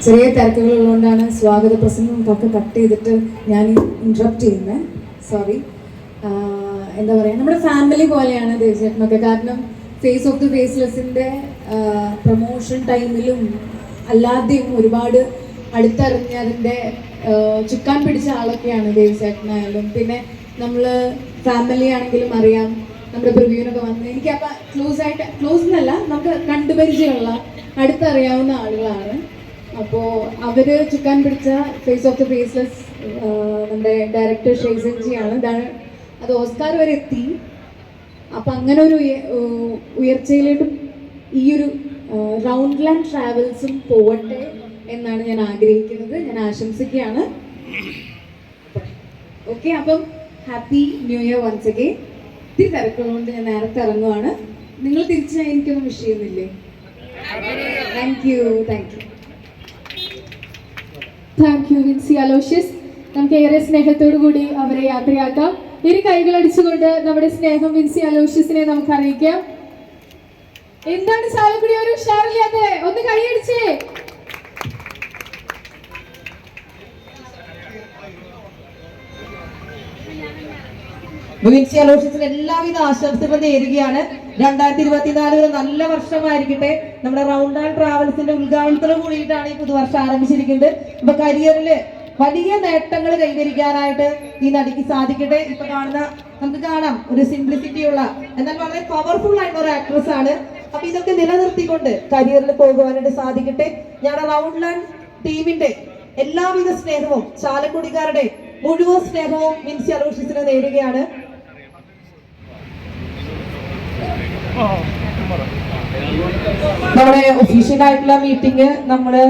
ചെറിയ തിരക്കുകളുള്ളതുകൊണ്ടാണ് സ്വാഗത പ്രസംഗം ഒക്കെ കട്ട് ചെയ്തിട്ട് ഞാൻ ഇൻട്രപ്റ്റ് ചെയ്യുന്നത്. സോറി. എന്താ പറയുക, നമ്മുടെ ഫാമിലി പോലെയാണ് ദേവചേട്ടനൊക്കെ. കാരണം ഫേസ് ഓഫ് ദി ഫേസ്ലെസ്സിൻ്റെ പ്രൊമോഷൻ ടൈമിലും അല്ലാതെയും ഒരുപാട് അടുത്തറിഞ്ഞ് അതിൻ്റെ ചുക്കാൻ പിടിച്ച ആളൊക്കെയാണ് ദേവചേട്ടനായാലും. പിന്നെ നമ്മൾ ഫാമിലി ആണെങ്കിലും അറിയാം, നമ്മുടെ പ്രിവ്യൂവിനൊക്കെ വന്ന് എനിക്ക് അപ്പം ക്ലോസ് എന്നല്ല, നമുക്ക് കണ്ടുപരിചയമുള്ള അടുത്തറിയാവുന്ന ആളുകളാണ്. അപ്പോൾ അവർ ചുക്കാൻ പിടിച്ച ഫേസ് ഓഫ് ദി ഫേസ്ലെസ് നമ്മുടെ ഡയറക്ടർ ഷെയ്സൻജിയാണ്. അത് ഓസ്കാർ വരെ എത്തി. അപ്പം അങ്ങനെ ഒരു ഉയർച്ചയിലോട്ടും ഈ ഒരു റൗണ്ട് ലാൻഡ് ട്രാവൽസും പോവട്ടെ എന്നാണ് ഞാൻ ആഗ്രഹിക്കുന്നത്, ഞാൻ ആശംസിക്കുകയാണ്. ഓക്കെ, അപ്പം happy new year once again. ഇത്തിരി തിരക്കുള്ളതുകൊണ്ട് ഞാൻ നേരത്തെ ഇറങ്ങുവാണ്. നിങ്ങൾ തിരിച്ച് എനിക്കൊന്നും വിഷ് ചെയ്യുന്നില്ലേ? Thank you. വിൻസി അലോഷ്യസ്. നമുക്ക് ഏറെ സ്നേഹത്തോടു കൂടി അവരെ യാത്രയാക്കാം. ഇരു കൈകളടിച്ചുകൊണ്ട് നമ്മുടെ സ്നേഹം വിൻസി അലോഷ്യസിനെ നമുക്ക് അറിയിക്കാം. എന്താണ് ചാലക്കുടി ഒരു ഉഷാറില്ലാതെ? ഒന്ന് കൈയടിച്ചേ. വിൻസി അലോഷ്യസിന് എല്ലാവിധ ആശംസകളും നേരുകയാണ്. 2024 ഒരു നല്ല വർഷമായിരിക്കട്ടെ. നമ്മുടെ റൗണ്ട് ആൻഡ് ട്രാവൽസിന്റെ ഉദ്ഘാടനത്തോട് കൂടിയിട്ടാണ് ഈ പുതുവർഷം ആരംഭിച്ചിരിക്കുന്നത്. ഇപ്പൊ കരിയറിൽ വലിയ നേട്ടങ്ങൾ കൈവരിക്കാനായിട്ട് ഈ നടിക്ക് സാധിക്കട്ടെ. ഇപ്പൊ നമുക്ക് കാണാം ഒരു സിംപ്ലിസിറ്റി ഉള്ള എന്നാൽ വളരെ പവർഫുൾ ആയിട്ടുള്ള ഒരു ആക്ട്രസ് ആണ്. അപ്പൊ ഇതൊക്കെ നിലനിർത്തിക്കൊണ്ട് കരിയറിൽ പോകുവാനായിട്ട് സാധിക്കട്ടെ. ഞങ്ങളുടെ റൗണ്ട് ലാൻഡ് ടീമിന്റെ എല്ലാവിധ സ്നേഹവും ചാലക്കുടിക്കാരുടെ മുഴുവൻ സ്നേഹവും വിൻസി അലോഷ്യസിന് നേരുകയാണ്. നമ്മുടെ ഒഫീഷ്യൽ ആയിട്ടുള്ള മീറ്റിംഗ് നമ്മള്